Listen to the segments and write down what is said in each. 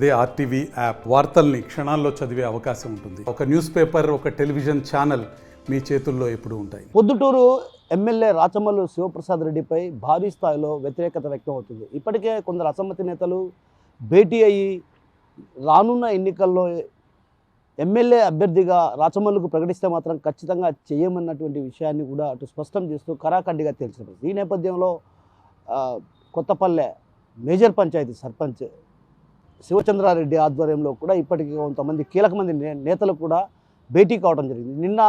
అదే RTV app వార్తల్ని క్షణాల్లో చదివే అవకాశం ఉంటుంది. ఒక న్యూస్ పేపర్, ఒక టెలివిజన్ ఛానల్ మీ చేతుల్లో ఎప్పుడూ ఉంటాయి. పొద్దుటూరు ఎమ్మెల్యే రాచమల్లు శివప్రసాద్ రెడ్డిపై భారీ స్థాయిలో వ్యతిరేకత వ్యక్తం అవుతుంది. ఇప్పటికే కొందరు అసమ్మతి నేతలు భేటీ అయ్యి రానున్న ఎన్నికల్లో ఎమ్మెల్యే అభ్యర్థిగా రాచమల్లుకు ప్రకటిస్తే మాత్రం ఖచ్చితంగా చేయమన్నటువంటి విషయాన్ని కూడా అటు స్పష్టం చేస్తూ కరాఖండిగా తేల్చినది. ఈ నేపథ్యంలో కొత్తపల్లె మేజర్ పంచాయతీ సర్పంచ్ శివచంద్రారెడ్డి ఆధ్వర్యంలో కూడా ఇప్పటికీ కొంతమంది కీలకమంది నేతలు కూడా భేటీ కావడం జరిగింది. నిన్న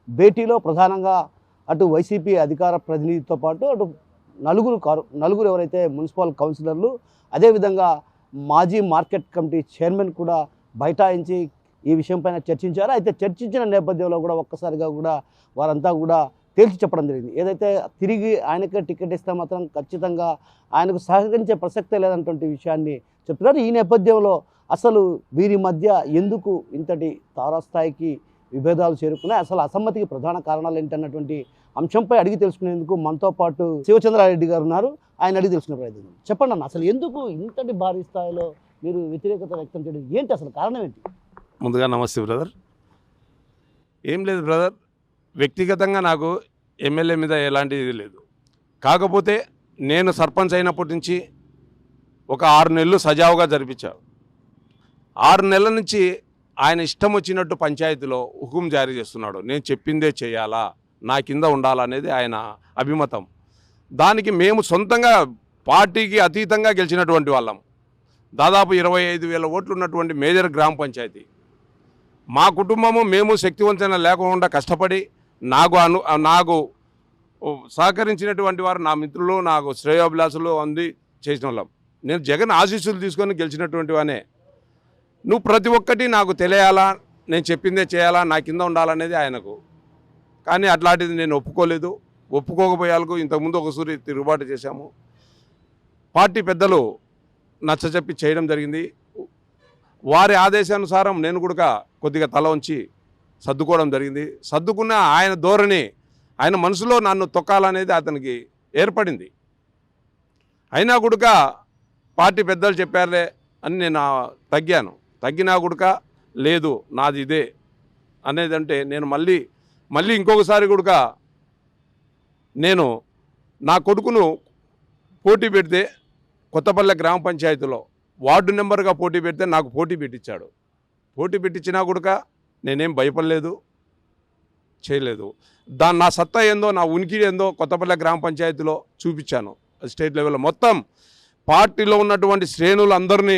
భేటీలో ప్రధానంగా అటు వైసీపీ అధికార ప్రతినిధితో పాటు అటు నలుగురు ఎవరైతే మున్సిపల్ కౌన్సిలర్లు, అదేవిధంగా మాజీ మార్కెట్ కమిటీ చైర్మన్ కూడా బైఠాయించి ఈ విషయంపైన చర్చించారు. అయితే చర్చించిన నేపథ్యంలో కూడా ఒక్కసారిగా కూడా వారంతా కూడా తేల్చి చెప్పడం జరిగింది. ఏదైతే తిరిగి ఆయనకే టికెట్ ఇస్తే మాత్రం ఖచ్చితంగా ఆయనకు సహకరించే ప్రసక్తే లేదన్నటువంటి విషయాన్ని చెప్తున్నారు. ఈ నేపథ్యంలో అసలు వీరి మధ్య ఎందుకు ఇంతటి తారాస్థాయికి విభేదాలు చేరుకున్నాయి, అసలు అసమ్మతికి ప్రధాన కారణాలు ఏంటన్నటువంటి అంశంపై అడిగి తెలుసుకునేందుకు మనతో పాటు శివచంద్రారెడ్డి గారు ఉన్నారు. ఆయన అడిగి తెలుసుకునే ప్రయత్నం. చెప్పండి అన్న, అసలు ఎందుకు ఇంతటి భారీ స్థాయిలో మీరు వ్యతిరేకత వ్యక్తం చేయడం ఏంటి, అసలు కారణం ఏంటి? ముందుగా నమస్తే బ్రదర్. ఏం లేదు బ్రదర్, వ్యక్తిగతంగా నాకు ఎమ్మెల్యే మీద ఎలాంటిది లేదు. కాకపోతే నేను సర్పంచ్ అయినప్పటి నుంచి ఒక 6 నెలలు సజావుగా జరిపించారు. 6 నెలల నుంచి ఆయన ఇష్టం వచ్చినట్టు పంచాయతీలో హుకుం జారీ చేస్తున్నాడు. నేను చెప్పిందే చేయాలా, నా కింద ఉండాలనేది ఆయన అభిమతం. దానికి మేము సొంతంగా పార్టీకి అతీతంగా గెలిచినటువంటి వాళ్ళం. దాదాపు 25,000 ఓట్లు ఉన్నటువంటి మేజర్ గ్రామ పంచాయతీ. మా కుటుంబము మేము శక్తివంతమైన లేకుండా కష్టపడి నాకు సహకరించినటువంటి వారు నా మిత్రులు, నాకు శ్రేయోభిలాసులు అంది చేసిన వాళ్ళం. నేను జగన్ ఆశీస్సులు తీసుకొని గెలిచినటువంటి వానే. నువ్వు ప్రతి ఒక్కటి నాకు తెలియాలా, నేను చెప్పిందే చేయాలా, నా కింద ఉండాలనేది ఆయనకు. కానీ అట్లాంటిది నేను ఒప్పుకోలేదు. ఒప్పుకోకపోయాలకు ఇంతకుముందు ఒకసారి తిరుగుబాటు చేశాము. పార్టీ పెద్దలు నచ్చచెప్పి చేయడం జరిగింది. వారి ఆదేశానుసారం నేను కూడా కొద్దిగా తల ఉంచి సర్దుకోవడం జరిగింది. సర్దుకున్న ఆయన ధోరణి, ఆయన మనసులో నన్ను తొక్కాలనేది అతనికి ఏర్పడింది. అయినా కూడా పార్టీ పెద్దలు చెప్పారులే అని నేను తగ్గినా కూడా లేదు నాది ఇదే అనేదంటే నేను మళ్ళీ ఇంకొకసారి కూడా నేను నా కొడుకును పోటీ పెడితే కొత్తపల్లె గ్రామ పంచాయతీలో వార్డు నెంబర్గా పోటీ పెడితే నాకు పోటీ పెట్టించాడు. పోటీ పెట్టించినా కూడా నేనేం భయపడలేదు, చేయలేదు. నా సత్తా ఏందో, నా ఉనికి ఏందో కొత్తపల్లె గ్రామ పంచాయతీలో చూపించాను. స్టేట్ లెవెల్లో మొత్తం పార్టీలో ఉన్నటువంటి శ్రేణులు అందరినీ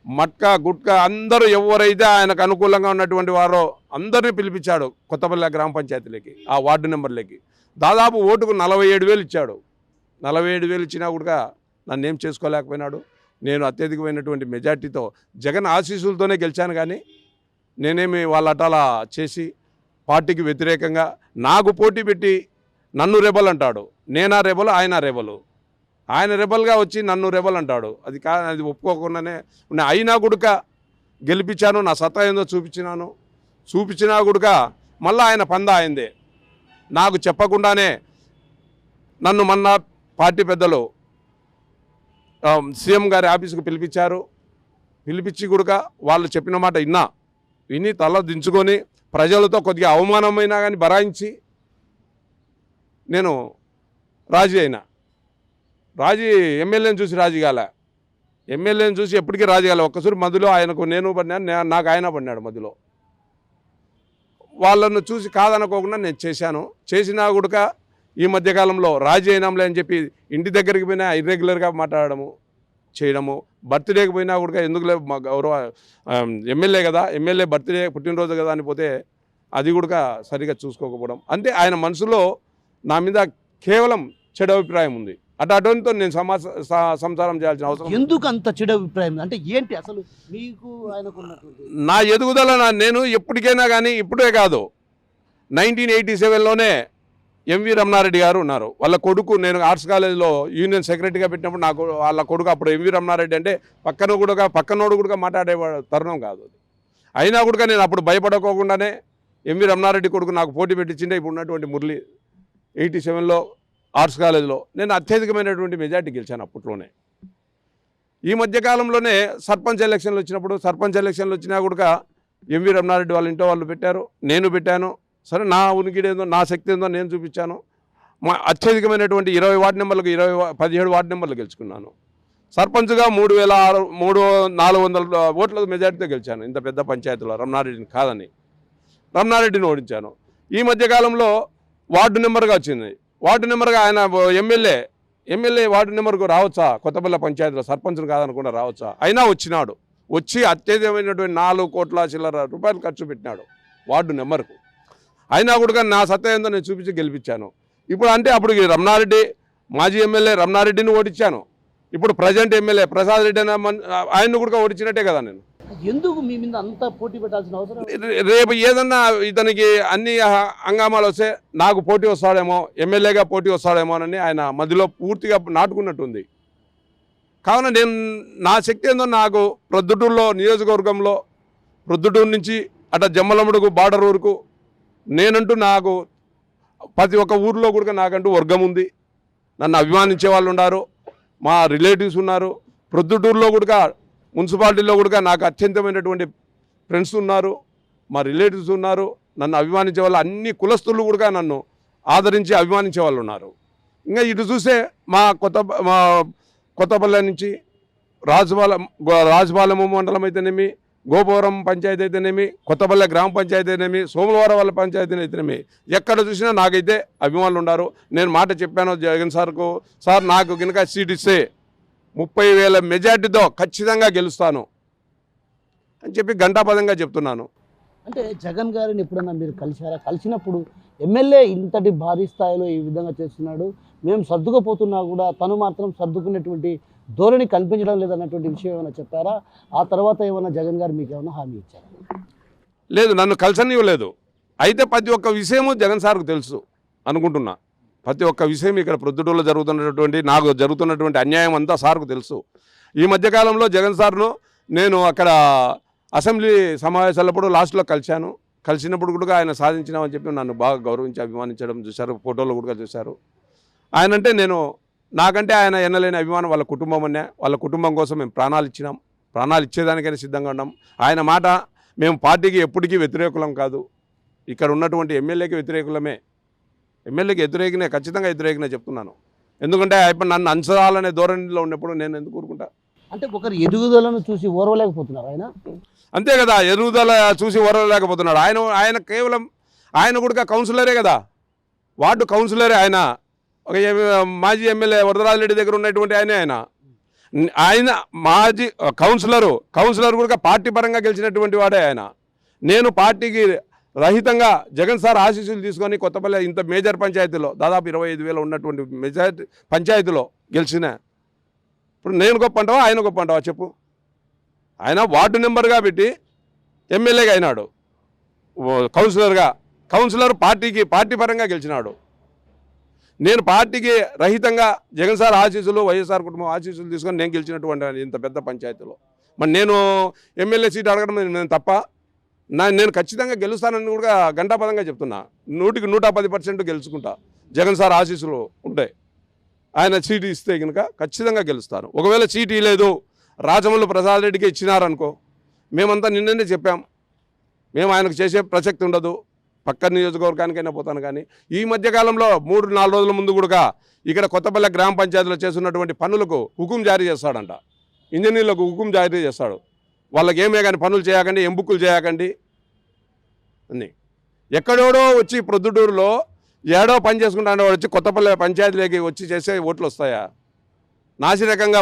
మట్కా గుట్కా అందరూ ఎవరైతే ఆయనకు అనుకూలంగా ఉన్నటువంటి వారో అందరినీ పిలిపించాడు కొత్తపల్లె గ్రామ పంచాయతీలకి, ఆ వార్డు నెంబర్లకి. దాదాపు ఓటుకు 47,000 ఇచ్చాడు. 47,000 ఇచ్చినా కూడా నన్ను ఏం చేసుకోలేకపోయినాడు. నేను అత్యధికమైనటువంటి మెజార్టీతో జగన్ ఆశీస్సులతోనే గెలిచాను. కానీ నేనేమి వాళ్ళ అటాలా చేసి పార్టీకి వ్యతిరేకంగా నాకు పోటీ పెట్టి నన్ను రెబల్ అంటాడు. నేనా రెబల్, ఆయన రెబలు. ఆయన రెబల్గా వచ్చి నన్ను రెబల్ అంటాడు. అది ఒప్పుకోకుండానే అయినా కూడా గెలిపించాను. నా సత్తా ఏందో చూపించినా కూడా మళ్ళీ ఆయన పందా అయిందే. నాకు చెప్పకుండానే నన్ను మొన్న పార్టీ పెద్దలు సీఎం గారి ఆఫీసుకు పిలిపించి కూడా వాళ్ళు చెప్పిన మాట విని తల దించుకొని ప్రజలతో కొద్దిగా అవమానమైనా కానీ బరాయించి నేను ఎమ్మెల్యేని చూసి రాజీ కాలే. ఎమ్మెల్యేని చూసి ఎప్పటికీ రాజీ కాలే. ఒక్కసారి మధ్యలో ఆయనకు నేను పడినాను, నాకు ఆయన పడినాడు మధ్యలో. వాళ్ళను చూసి కాదనుకోకుండా నేను చేసినా కూడా ఈ మధ్యకాలంలో రాజీ అయినాంలే అని చెప్పి ఇంటి దగ్గరికి పోయినా ఇర్రెగ్యులర్గా మాట్లాడము చేయడము. బర్త్డేకి పోయినా కూడా ఎందుకులే మా గౌరవ ఎమ్మెల్యే కదా, ఎమ్మెల్యే బర్త్డే పుట్టినరోజు కదా అని పోతే అది కూడా సరిగా చూసుకోకపోవడం. అంటే ఆయన మనసులో నా మీద కేవలం చెడు అభిప్రాయం ఉంది. అటువంటితో నేను సంసారం చేయాల్సిన అవసరం. ఎందుకు అంత చెడు అభిప్రాయం అంటే ఏంటి అసలు మీకు ఆయనకు? నా ఎదుగుదల నేను ఎప్పటికైనా కానీ, ఇప్పుడే కాదు, 1987లోనే ఎంవి రమణారెడ్డి గారు ఉన్నారు. వాళ్ళ కొడుకు, నేను ఆర్ట్స్ కాలేజ్లో యూనియన్ సెక్రటరీగా పెట్టినప్పుడు నాకు వాళ్ళ కొడుకు అప్పుడు ఎంవి రమణారెడ్డి అంటే పక్కనోడు కూడా మాట్లాడే తరుణం కాదు. అయినా కూడా నేను అప్పుడు భయపడకోకుండానే ఎంవి రమణారెడ్డి కొడుకు నాకు పోటీ పెట్టించిండే ఇప్పుడు ఉన్నటువంటి మురళి 87లో ఆర్ట్స్ కాలేజ్లో నేను అత్యధికమైనటువంటి మెజార్టీ గెలిచాను అప్పట్లోనే. ఈ మధ్యకాలంలోనే సర్పంచ్ ఎలక్షన్లు వచ్చినా కూడా ఎంవి రమణారెడ్డి వాళ్ళ ఇంట్లో వాళ్ళు పెట్టారు, నేను పెట్టాను. సరే, నా ఉనికి ఏందో నా శక్తి ఏందో నేను చూపించాను. మా అత్యధికమైనటువంటి 20 వార్డు నెంబర్లకు 17 వార్డు నెంబర్లు గెలుచుకున్నాను. సర్పంచ్గా 3,400 ఓట్ల మెజార్టీతో గెలిచాను. ఇంత పెద్ద పంచాయతీలో రమణారెడ్డిని కాదని రమణారెడ్డిని ఓడించాను. ఈ మధ్యకాలంలో వార్డు నెంబర్గా వచ్చింది. వార్డు నెంబర్గా ఆయన ఎమ్మెల్యే వార్డు నెంబర్కు రావచ్చా? కొత్తపల్లి పంచాయతీలో సర్పంచ్ను కాదనుకుండా రావచ్చా? అయినా వచ్చినాడు. వచ్చి అత్యధికమైనటువంటి 4 కోట్ల చిల్లర రూపాయలు ఖర్చు పెట్టినాడు వార్డు నెంబర్కు. అయినా కూడా నా సత్తా ఏందో నేను చూపించి గెలిపించాను. ఇప్పుడు అంటే అప్పుడు రమణారెడ్డి, మాజీ ఎమ్మెల్యే రమణారెడ్డిని ఓడించాను. ఇప్పుడు ప్రజెంట్ ఎమ్మెల్యే ప్రసాద్ రెడ్డి ఆయన్ను కూడా ఓడించినట్టే కదా నేను. ఎందుకు మీ మీద అంత పోటీ పెట్టాల్సిన అవసరం? రేపు ఏదన్నా ఇతనికి అన్ని హంగామాలు వస్తే నాకు పోటీ వస్తాడేమో, ఎమ్మెల్యేగా పోటీ వస్తాడేమో అని ఆయన మధ్యలో పూర్తిగా నాటుకున్నట్టుంది. కావున నేను నా శక్తి ఏందో నాకు ప్రొద్దుటూరులో నియోజకవర్గంలో ప్రొద్దుటూరు నుంచి అట్లా జమ్మలమడుగు బార్డర్ వరకు నేనంటూ నాకు ప్రతి ఒక్క ఊర్లో కూడా నాకంటూ వర్గం ఉంది. నన్ను అభిమానించే వాళ్ళు ఉన్నారు, మా రిలేటివ్స్ ఉన్నారు. ప్రొద్దుటూరులో కూడా మున్సిపాలిటీలో కూడా నాకు అత్యంతమైనటువంటి ఫ్రెండ్స్ ఉన్నారు, మా రిలేటివ్స్ ఉన్నారు. నన్ను అభిమానించే వాళ్ళు అన్ని కులస్తులు కూడా నన్ను ఆదరించి అభిమానించే వాళ్ళు ఉన్నారు. ఇంకా ఇటు చూస్తే మా కొత్తపల్లె నుంచి రాజుపాలెం మండలం అయితేనేమి, గోపవరం పంచాయతీ అయితేనేమి, కొత్తపల్లె గ్రామ పంచాయతీ అయితేనేమి, సోమవారం వాళ్ళ పంచాయతీ అయితేనేమి, ఎక్కడ చూసినా నాకైతే అభిమానులు ఉన్నారు. నేను మాట చెప్పాను జగన్ సార్కు, సార్ నాకు కనుక సీట్ ఇస్తే 30,000 మెజార్టీతో ఖచ్చితంగా గెలుస్తాను అని చెప్పి ఘంటాపదంగా చెప్తున్నాను. అంటే జగన్ గారిని ఎప్పుడన్నా మీరు కలిశారా? కలిసినప్పుడు ఎమ్మెల్యే ఇంతటి భారీ స్థాయిలో ఈ విధంగా చేస్తున్నాడు, మేము సర్దుకుపోతున్నా కూడా తను మాత్రం సర్దుకునేటువంటి ధోరణి కనిపించడం లేదన్నటువంటి విషయం ఏమైనా చెప్పారా? ఆ తర్వాత ఏమైనా జగన్ గారు మీకు ఏమైనా హామీ ఇచ్చారా? లేదు, నన్ను కలిసనివ్వలేదు. అయితే ప్రతి ఒక్క విషయము జగన్ సార్కు తెలుసు అనుకుంటున్నా. ప్రతి ఒక్క విషయం ఇక్కడ ప్రొద్దుటూరులో నాకు జరుగుతున్నటువంటి అన్యాయం అంతా సార్కు తెలుసు. ఈ మధ్యకాలంలో జగన్ సార్ను నేను అక్కడ అసెంబ్లీ సమావేశాలప్పుడు లాస్ట్లో కలిసినప్పుడు కూడా ఆయన సాధించినామని చెప్పి నన్ను బాగా గౌరవించి అభిమానించడం చూశారు, ఫోటోలు కూడా చూశారు. ఆయనంటే నాకంటే ఆయన ఎన్నలేని అభిమానం. వాళ్ళ కుటుంబం వాళ్ళ కుటుంబం కోసం మేము ప్రాణాలు ఇచ్చేదానికైనా సిద్ధంగా ఉన్నాం. ఆయన మాట మేము పార్టీకి ఎప్పటికీ వ్యతిరేకులం కాదు, ఇక్కడ ఉన్నటువంటి ఎమ్మెల్యేకి వ్యతిరేకులమే. ఎమ్మెల్యేకి వ్యతిరేకనే, ఖచ్చితంగా వ్యతిరేకనే చెప్తున్నాను. ఎందుకంటే ఇప్పుడు నన్ను అంచనాలనే ధోరణిలో ఉన్నప్పుడు నేను ఎందుకు ఊరుకుంటా? అంటే ఒకరి ఎదుగుదలను చూసి ఓర్వలేకపోతున్నారు ఆయన. అంతే కదా, ఎదుగుదల చూసి ఓర్వలేకపోతున్నాడు ఆయన కేవలం ఆయన కూడా కౌన్సిలరే కదా, వార్డు కౌన్సిలరే ఆయన. ఒక మాజీ ఎమ్మెల్యే వరదరాజరెడ్డి దగ్గర ఉన్నటువంటి ఆయన మాజీ కౌన్సిలర్ కూడా పార్టీ పరంగా గెలిచినటువంటి వాడే ఆయన. నేను పార్టీకి రహితంగా జగన్ సార్ ఆశీస్సులు తీసుకొని కొత్తపల్లి ఇంత మేజర్ పంచాయతీలో దాదాపు 25,000 ఉన్నటువంటి మెజారిటీ పంచాయతీలో గెలిచిన. ఇప్పుడు నేను గొప్ప అంటావా ఆయన గొప్ప అంటావా చెప్పు? ఆయన వార్డు నెంబర్గా పెట్టి ఎమ్మెల్యేగా అయినాడు, కౌన్సిలర్ పార్టీ పరంగా గెలిచినాడు. నేను పార్టీకి రహితంగా జగన్ సార్ ఆశీస్సులు, వైఎస్ఆర్ కుటుంబం ఆశీస్సులు తీసుకొని నేను గెలిచినటువంటి ఇంత పెద్ద పంచాయతీలో మరి నేను ఎమ్మెల్యే సీట్ అడగడం నేను తప్ప? నేను ఖచ్చితంగా గెలుస్తానని కూడా ఘంటాపదంగా చెప్తున్నా. 100% గెలుచుకుంటా. జగన్ సార్ ఆశీస్సులు ఉంటాయి. ఆయన సీటు ఇస్తే కనుక ఖచ్చితంగా గెలుస్తాను. ఒకవేళ సీటు ఇవ్వలేదు, రాజమల్లు ప్రసాద్ రెడ్డికి ఇచ్చినారనుకో, మేమంతా నిన్ననే చెప్పాం, మేము ఆయనకు చేసే ప్రసక్తి ఉండదు, పక్క నియోజకవర్గానికైనా పోతాను. కానీ ఈ మధ్యకాలంలో 3-4 రోజుల ముందు కూడా ఇక్కడ కొత్తపల్లి గ్రామ పంచాయతీలో చేస్తున్నటువంటి పనులకు హుకుం జారీ చేస్తాడంట. ఇంజనీర్లకు హుకుం జారీ చేస్తాడు, వాళ్ళకి ఏమే కానీ పనులు చేయకండి, ఎంబుక్కులు చేయకండి అని. ఎక్కడోడో వచ్చి ప్రొద్దుటూరులో ఏడో పని చేసుకుంటాడో వచ్చి కొత్తపల్లి పంచాయతీలోకి వచ్చి చేసే ఓట్లు వస్తాయా? నాసిరకంగా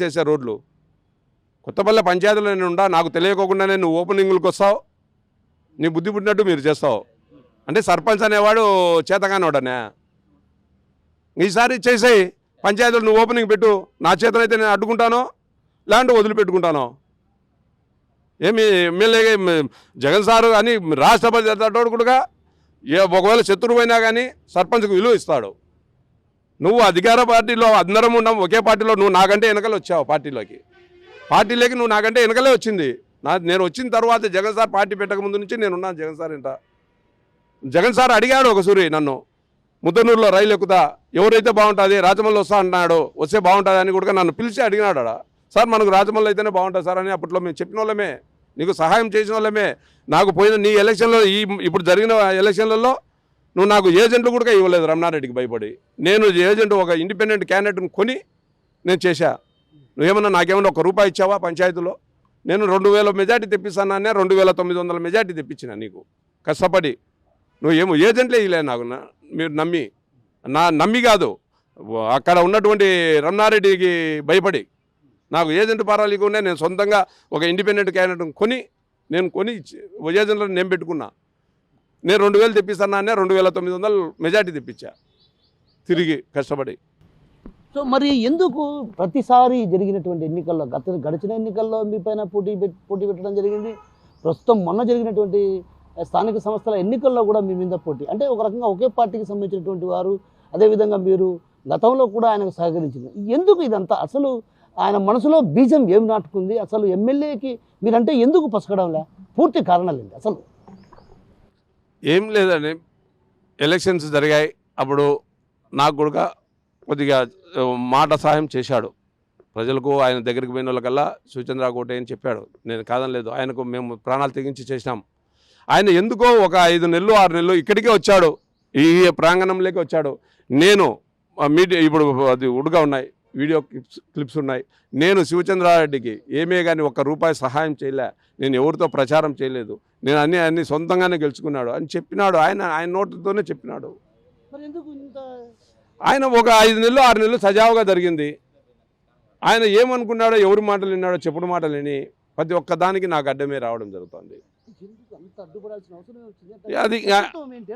చేసే రోడ్లు కొత్తపల్లి పంచాయతీలో నేను ఉండా, నాకు తెలియకోకుండానే నువ్వు ఓపెనింగ్లకు వస్తావు, నీ బుద్ధి పుట్టినట్టు మీరు చేస్తావు. అంటే సర్పంచ్ అనేవాడు చేతగానోడనే. ఈసారి చేసేయి పంచాయతీలో నువ్వు ఓపెనింగ్ పెట్టు, నా చేతనైతే నేను అడ్డుకుంటానో లేదంటే వదిలిపెట్టుకుంటానో. ఏమి ఎమ్మెల్యేగా జగన్ సారు అని రాష్ట్రపతి తోడు కూడా ఒకవేళ శత్రువు అయినా కానీ సర్పంచ్కు విలువ ఇస్తాడు. నువ్వు అధికార పార్టీలో అందరం ఉన్నాం ఒకే పార్టీలో, నువ్వు నాకంటే వెనకలే వచ్చావు పార్టీలోకి నువ్వు నాకంటే వెనకలే వచ్చింది. నేను వచ్చిన తర్వాత జగన్ సార్ పార్టీ పెట్టక ముందు నుంచి నేనున్నాను. జగన్ సార్ అడిగాడు ఒకసారి నన్ను, ముద్దనూరులో రైలు ఎక్కుతా ఎవరైతే బాగుంటుంది, రాజమల్లి వస్తా అంటున్నాడు, వస్తే బాగుంటుంది అని కూడా నన్ను పిలిచి అడిగినాడు. సార్ మనకు రాజమౌళి అయితేనే బాగుంటుంది సార్ అని అప్పట్లో మేము చెప్పిన వాళ్ళమే, నీకు సహాయం చేసిన వాళ్ళమే. నాకు పోయిన నీ ఎలక్షన్లో ఇప్పుడు జరిగిన ఎలక్షన్లలో నువ్వు నాకు ఏజెంట్లు కూడా ఇవ్వలేదు రమణారెడ్డికి భయపడి. నేను ఏజెంట్ ఒక ఇండిపెండెంట్ క్యాండిడేట్ని కొని నేను చేశా. నువ్వేమన్నా నాకేమన్నా ₹1 ఇచ్చావా పంచాయతీలో? నేను 2000 మెజార్టీ తెప్పిస్తాననే 2900 మెజార్టీ తెప్పించిన నీకు కష్టపడి. నువ్వేమో ఏజెంట్లే ఇవ్వలేదు నాకు, మీరు నమ్మి కాదు, అక్కడ ఉన్నటువంటి రమణారెడ్డికి భయపడి నాకు ఏజెంట్ పారాలు ఇవ్వకుండా నేను సొంతంగా ఒక ఇండిపెండెంట్ క్యాండిడేట్ కొని ఏజెంట్లను నేను పెట్టుకున్నా. నేను 2000 తెప్పిస్తాననే 2900 మెజార్టీ తెప్పించా తిరిగి కష్టపడి. సో మరి ఎందుకు ప్రతిసారి జరిగినటువంటి ఎన్నికల్లో గడిచిన ఎన్నికల్లో మీ పైన పోటీ పెట్టడం జరిగింది, ప్రస్తుతం మొన్న జరిగినటువంటి స్థానిక సంస్థల ఎన్నికల్లో కూడా మీ మీద పోటీ, అంటే ఒక రకంగా ఒకే పార్టీకి సంబంధించినటువంటి వారు, అదేవిధంగా మీరు గతంలో కూడా ఆయనకు సహకరించింది, ఎందుకు ఇదంతా? అసలు ఆయన మనసులో బీజం ఏం నాటుకుంది? అసలు ఎమ్మెల్యేకి మీరంటే ఎందుకు పసకడంలే? పూర్తి కారణాలు ఏంటి అసలు? ఏం లేదండి, ఎలక్షన్స్ జరిగాయి, అప్పుడు నాకు కూడా కొద్దిగా మాట సహాయం చేశాడు ప్రజలకు. ఆయన దగ్గరికి పోయిన వాళ్ళకల్లా శివచంద్ర కోటే అని చెప్పాడు, నేను కాదనలేదు. ఆయనకు మేము ప్రాణాలు తెగించి చేసినాం. ఆయన ఎందుకో ఒక 5 నెలలు 6 నెలలు ఇక్కడికే వచ్చాడు, ఈ ప్రాంగణంలోకి వచ్చాడు. నేను మీడియా ఇప్పుడు అది ఉడుగా ఉన్నాయి, వీడియో క్లిప్స్ ఉన్నాయి. నేను శివచంద్రారెడ్డికి ఏమే కానీ ₹1 సహాయం చేయలే, నేను ఎవరితో ప్రచారం చేయలేదు, నేను అన్ని సొంతంగానే గెలుచుకున్నాడు అని చెప్పినాడు. ఆయన నోటితోనే చెప్పినాడు. ఆయన ఒక 5 నెలలు 6 నెలలు సజావుగా జరిగింది. ఆయన ఏమనుకున్నాడో, ఎవరి మాటలు విన్నాడో, చెప్పుడు మాటలు విని ప్రతి ఒక్క దానికి నాకు అడ్డమే రావడం జరుగుతుంది.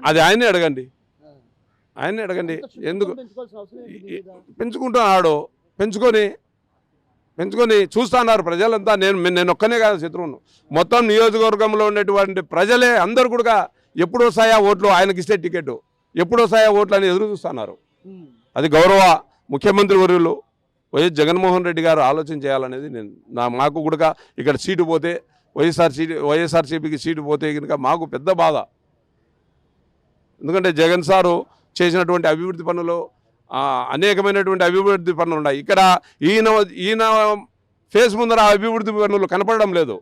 అది ఆయనే అడగండి, ఎందుకు పెంచుకుంటున్నాడు? పెంచుకొని చూస్తున్నారు ప్రజలంతా. నేను ఒక్కనే కాదు శత్రువును, మొత్తం నియోజకవర్గంలో ఉన్నటువంటి ప్రజలే అందరు కూడా ఎప్పుడు వస్తాయా ఓట్లు, ఆయనకి ఇస్తే టికెట్ ఎప్పుడు వస్తాయా ఓట్లు అని ఎదురు చూస్తున్నారు. అది గౌరవ ముఖ్యమంత్రి వర్యులు వైఎస్ జగన్మోహన్ రెడ్డి గారు ఆలోచన చేయాలనేది మాకు కూడా ఇక్కడ సీటు పోతే వైఎస్ఆర్సీపీకి సీటు పోతే కనుక మాకు పెద్ద బాధ. ఎందుకంటే జగన్ సారు చేసినటువంటి అభివృద్ధి పనులు అనేకమైనటువంటి అభివృద్ధి పనులు ఉన్నాయి. ఇక్కడ ఈయన ఫేస్ ముందర ఆ అభివృద్ధి పనులు కనపడడం లేదు.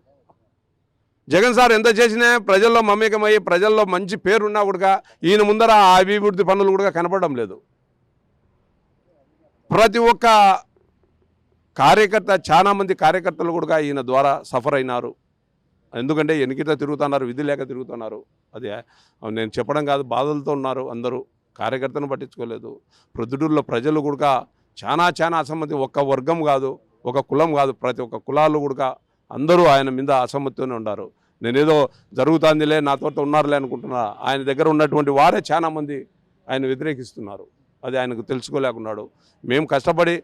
జగన్ సార్ ఎంత చేసినా ప్రజల్లో మమేకమయ్యి ప్రజల్లో మంచి పేరున్నా కూడా ఈయన ముందర ఆ అభివృద్ధి పనులు కూడా కనపడడం లేదు. ప్రతి ఒక్క కార్యకర్త, చాలా మంది కార్యకర్తలు కూడా ఈయన ద్వారా సఫర్ అయినారు. ఎందుకంటే ఎన్నికతో తిరుగుతున్నారు, విధి లేక తిరుగుతున్నారు. అది నేను చెప్పడం కాదు, బాధలతో ఉన్నారు అందరూ. కార్యకర్తను పట్టించుకోలేదు. ప్రొద్దుటూరులో ప్రజలు కూడా చాలా అసమ్మతి, ఒక్క వర్గం కాదు, ఒక కులం కాదు, ప్రతి ఒక్క కులాలు కూడా అందరూ ఆయన మీద అసమ్మతితోనే ఉన్నారు. నేనేదో జరుగుతుందిలే, నాతో ఉన్నారులే అనుకుంటున్నా. ఆయన దగ్గర ఉన్నటువంటి వారే చాలామంది ఆయన వ్యతిరేకిస్తున్నారు. అది ఆయనకు తెలుసుకోలేకున్నాడు. మేము కష్టపడి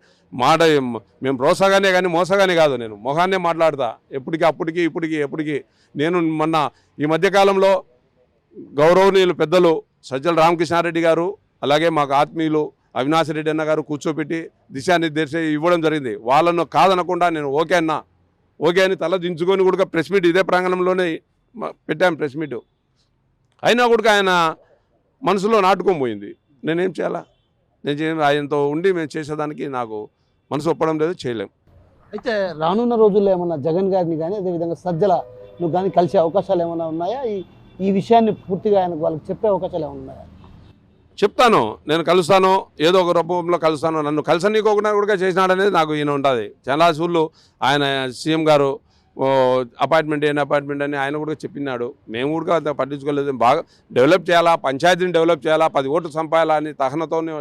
మేము ప్రోత్సాగానే కానీ మోసగానే కాదు, నేను మొహాన్నే మాట్లాడతా. ఎప్పటికీ నేను మొన్న ఈ మధ్యకాలంలో గౌరవనీయులు పెద్దలు సజ్జల రామకృష్ణారెడ్డి గారు, అలాగే మాకు ఆత్మీయులు అవినాష్ రెడ్డి అన్న గారు కూర్చోపెట్టి దిశానిర్దేశం ఇవ్వడం జరిగింది. వాళ్ళను కాదనకుండా నేను ఓకే అని తల దించుకొని కూడా ప్రెస్ మీట్ ఇదే ప్రాంగణంలోనే పెట్టాము ప్రెస్ మీట్. అయినా కూడా ఆయన మనసులో నాటుకొని పోయింది. నేనేం చేయాలా? ఆయనతో ఉండి మేము చేసేదానికి నాకు మనసు ఒప్పడం లేదు, చేయలేం. అయితే రానున్న రోజుల్లో ఏమన్నా జగన్ గారిని కానీ అదేవిధంగా సజ్జల నువ్వు కానీ కలిసే అవకాశాలు ఏమైనా ఉన్నాయా? ఈ విషయాన్ని పూర్తిగా వాళ్ళకి చెప్పే అవకాశాలు ఏమైనా ఉన్నాయా? చెప్తాను, నేను కలుస్తాను, ఏదో ఒక రూపంలో కలుస్తాను. నన్ను కలిసనీకోకుండా కూడా చేసినాడనేది నాకు ఈయన ఉంటుంది. చాలా సూళ్ళు ఆయన సీఎం గారు అపాయింట్మెంట్ అని ఆయన కూడా చెప్పినాడు. మేము కూడా పట్టించుకోలేదు. బాగా డెవలప్ చేయాలా, పంచాయతీని డెవలప్ చేయాలా, 10 ఓట్లు సంపాయాలా అని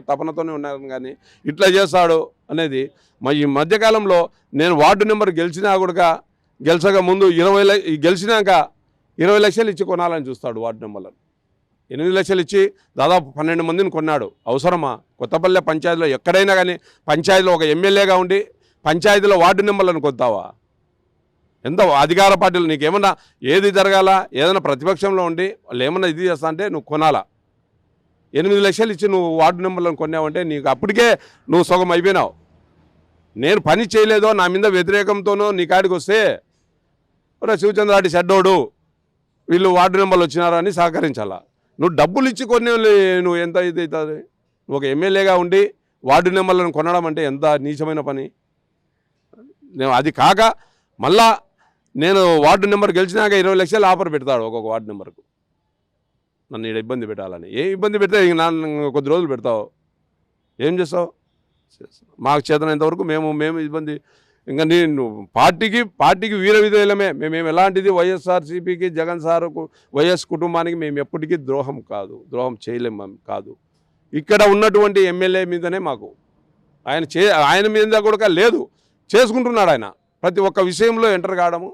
తపనతోనే ఉన్నారు. కానీ ఇట్లా చేస్తాడు అనేది ఈ మధ్యకాలంలో నేను వార్డు నెంబర్ గెలిచినా కూడా గెలిచక ముందు గెలిచినాక 20 లక్షలు ఇచ్చి కొనాలని చూస్తాడు. వార్డు నెంబర్లను 8 లక్షలు ఇచ్చి దాదాపు 12 మందిని కొన్నాడు. అవసరమా? కొత్తపల్లె పంచాయతీలో ఎక్కడైనా కానీ పంచాయతీలో ఒక ఎమ్మెల్యేగా ఉండి పంచాయతీలో వార్డు నెంబర్లను కొద్దావా? ఎంత అధికార పార్టీలు నీకేమన్నా ఏది జరగాల, ఏదైనా ప్రతిపక్షంలో ఉండి వాళ్ళు ఏమన్నా ఇది చేస్తా అంటే నువ్వు కొనాలా? 8 లక్షలు ఇచ్చి నువ్వు వార్డు నెంబర్లను కొన్నావంటే నీకు అప్పటికే నువ్వు సగం అయిపోయినావు. నేను పని చేయలేదో నా మీద వ్యతిరేకంతోనో నీ కాడికి వస్తే శివచంద్రారెడ్డి షెడ్డోడు వీళ్ళు వార్డు నెంబర్లు వచ్చినారు అని సహకరించాలా? నువ్వు డబ్బులు ఇచ్చి కొన్ని నువ్వు ఎంత ఇది అవుతుంది? నువ్వు ఒక ఎమ్మెల్యేగా ఉండి వార్డు నెంబర్లను కొనడం అంటే ఎంత నీచమైన పని. నేను అది కాక మళ్ళా నేను వార్డు నెంబర్ గెలిచినాక 20 లక్షలు ఆఫర్ పెడతాడు ఒక్కొక్క వార్డు నెంబర్కు, నన్ను ఇక్కడ ఇబ్బంది పెట్టాలని. ఏ ఇబ్బంది పెడితే ఇంక నన్ను కొద్ది రోజులు పెడతావు, ఏం చేస్తావు? మాకు చేతనంతవరకు మేము ఇబ్బంది. ఇంకా నేను పార్టీకి వీర విధేయులమే. మేము ఎలాంటిది వైఎస్ఆర్సీపీకి, జగన్ సార్కు, వైఎస్ కుటుంబానికి మేము ఎప్పటికీ ద్రోహం చేయలేము కాదు. ఇక్కడ ఉన్నటువంటి ఎమ్మెల్యే మీదనే మాకు ఆయన మీద కూడా లేదు, చేసుకుంటున్నాడు ఆయన. ప్రతి ఒక్క విషయంలో ఎంటర్ కావడము,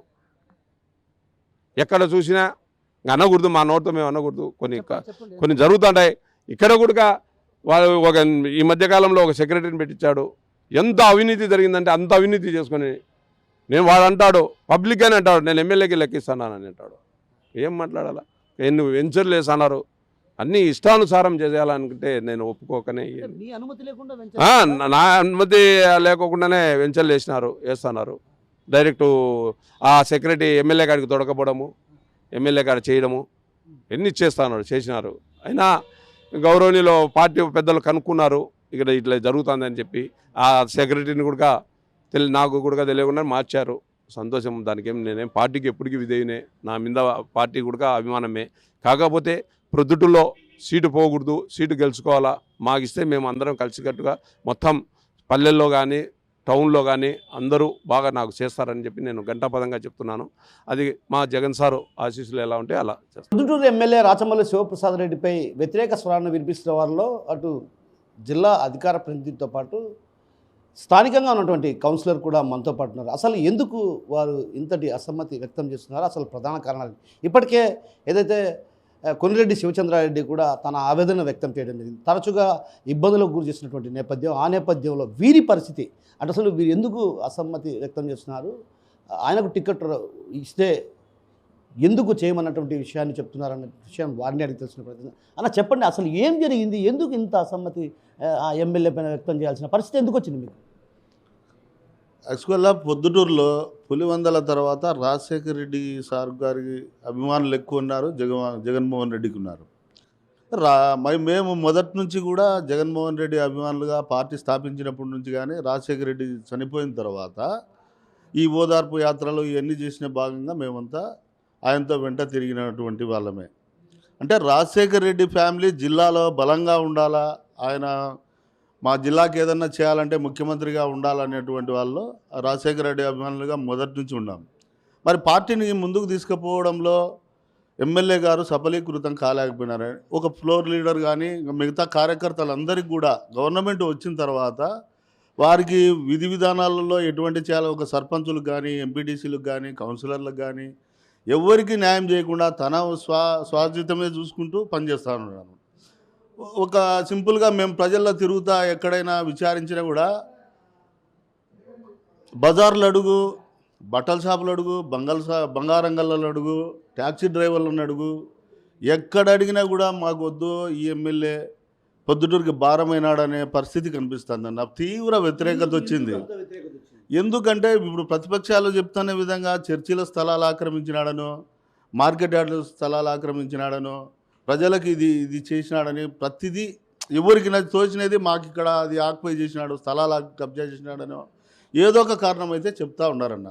ఎక్కడ చూసినా అనకూడదు, మా నోటితో మేము అనకూడదు, కొన్ని జరుగుతుంటాయి. ఇక్కడ కూడా వాళ్ళు ఈ మధ్యకాలంలో ఒక సెక్రటరీని పెట్టించాడు. ఎంత అవినీతి జరిగిందంటే అంత అవినీతి చేసుకొని వాడు అంటాడు, పబ్లిక్గానే అంటాడు, నేను ఎమ్మెల్యేకి లెక్కిస్తానని అంటాడు. ఏం మాట్లాడాలా? ఎన్ని వెంచర్లు వేసన్నారు, అన్నీ ఇష్టానుసారం చేయాలనుకుంటే నేను ఒప్పుకోకనే, నా అనుమతి లేకోకుండానే వెంచర్లు వేస్తున్నారు. డైరెక్టు ఆ సెక్రటరీ ఎమ్మెల్యే కాడికి తొడకపోవడము, ఎమ్మెల్యే కాడ చేయడము, ఎన్ని చేసినారు. అయినా గౌరవనీయులు పార్టీ పెద్దలు కనుక్కున్నారు ఇక్కడ ఇట్లా జరుగుతుందని చెప్పి, ఆ సెక్రటరీని కూడా నాకు కూడా తెలియకుండా మార్చారు. సంతోషం, దానికి నేనేం పార్టీకి ఎప్పటికీ విధేయునే, నా మీద పార్టీ కూడా అభిమానమే. కాకపోతే ప్రొద్దుటూరులో సీటు పోకూడదు, సీటు గెలుచుకోవాలా, మాకిస్తే మేము అందరం కలిసికట్టుగా మొత్తం పల్లెల్లో కానీ టౌన్లో కానీ అందరూ బాగా నాకు చేస్తారని చెప్పి నేను ఘంటాపదంగా చెప్తున్నాను. అది మా జగన్ సారు ఆశీస్సులు ఎలా ఉంటే అలా చేస్తాను. పొద్దుటూరు ఎమ్మెల్యే రాచమల్లు శివప్రసాద్ రెడ్డిపై వ్యతిరేక స్వరాన్ని వినిపిస్తున్న వారిలో అటు జిల్లా అధికార ప్రతినిధితో పాటు స్థానికంగా ఉన్నటువంటి కౌన్సిలర్ కూడా మనతో పాటు ఉన్నారు. అసలు ఎందుకు వారు ఇంతటి అసమ్మతి వ్యక్తం చేస్తున్నారో అసలు ప్రధాన కారణాలు ఇప్పటికే ఏదైతే కొనిరెడ్డి శివచంద్రారెడ్డి కూడా తన ఆవేదన వ్యక్తం చేయడం జరిగింది. తరచుగా ఇబ్బందులకు గురి చేసినటువంటి నేపథ్యం, ఆ నేపథ్యంలో వీరి పరిస్థితి అంటే అసలు వీరు ఎందుకు అసమ్మతి వ్యక్తం చేస్తున్నారు, ఆయనకు టికెట్ ఇస్తే ఎందుకు చేయమన్నటువంటి విషయాన్ని చెప్తున్నారన్న విషయం వారిని అడిగి తెలిసిన ప్రయత్నం. అలా చెప్పండి, అసలు ఏం జరిగింది, ఎందుకు ఇంత అసమ్మతి ఆ ఎమ్మెల్యే పైన వ్యక్తం చేయాల్సిన పరిస్థితి ఎందుకు వచ్చింది మీకు? యాక్చువల్గా పొద్దుటూరులో పులివందల తర్వాత రాజశేఖర రెడ్డి సార్ గారికి అభిమానులు ఎక్కువ ఉన్నారు, జగన్మోహన్ రెడ్డికి ఉన్నారు. మేము మొదటి నుంచి కూడా జగన్మోహన్ రెడ్డి అభిమానులుగా పార్టీ స్థాపించినప్పటి నుంచి కానీ రాజశేఖర రెడ్డి చనిపోయిన తర్వాత ఈ ఓదార్పు యాత్రలు ఇవన్నీ చేసిన భాగంగా మేమంతా ఆయనతో వెంట తిరిగినటువంటి వాళ్ళమే. అంటే రాజశేఖర రెడ్డి ఫ్యామిలీ జిల్లాలో బలంగా ఉండాలా, ఆయన మా జిల్లాకి ఏదన్నా చేయాలంటే ముఖ్యమంత్రిగా ఉండాలనేటువంటి వాళ్ళు రాజశేఖర రెడ్డి అభిమానులుగా మొదటి నుంచి ఉన్నాం. మరి పార్టీని ముందుకు తీసుకుపోవడంలో ఎమ్మెల్యే గారు సఫలీకృతం కాలేకపోయినారు. ఒక ఫ్లోర్ లీడర్ కానీ మిగతా కార్యకర్తలందరికీ కూడా గవర్నమెంట్ వచ్చిన తర్వాత వారికి విధి విధానాలలో ఎటువంటి చేయాలో ఒక సర్పంచులకు కానీ, ఎంపీటీసీలకు కానీ, కౌన్సిలర్లకు కానీ ఎవరికి న్యాయం చేయకుండా తన స్వార్జితమే చూసుకుంటూ పనిచేస్తూ ఉన్నాను. ఒక సింపుల్గా మేము ప్రజల్లో తిరుగుతా ఎక్కడైనా విచారించినా కూడా బజార్లు అడుగు, బట్టల షాపులు అడుగు, బంగారంగల్లో అడుగు, ట్యాక్సీ డ్రైవర్లను అడుగు, ఎక్కడ అడిగినా కూడా మాకు వద్దు ఈ ఎమ్మెల్యే పొద్దుటూరుకి భారమైనాడనే పరిస్థితి కనిపిస్తుంది. నాకు తీవ్ర వ్యతిరేకత వచ్చింది. ఎందుకంటే ఇప్పుడు ప్రతిపక్షాలు చెప్తున్న విధంగా చర్చిల స్థలాలు ఆక్రమించినాడనో, మార్కెట్ యార్డుల స్థలాలు ఆక్రమించినాడనో, ప్రజలకు ఇది చేసినాడని ప్రతిదీ ఎవరికి తోచినది మాకు ఇక్కడ అది ఆక్యుపై చేసినాడు, స్థలాలు కబ్జా చేసినాడనో ఏదో ఒక కారణం అయితే చెప్తా ఉన్నారన్న.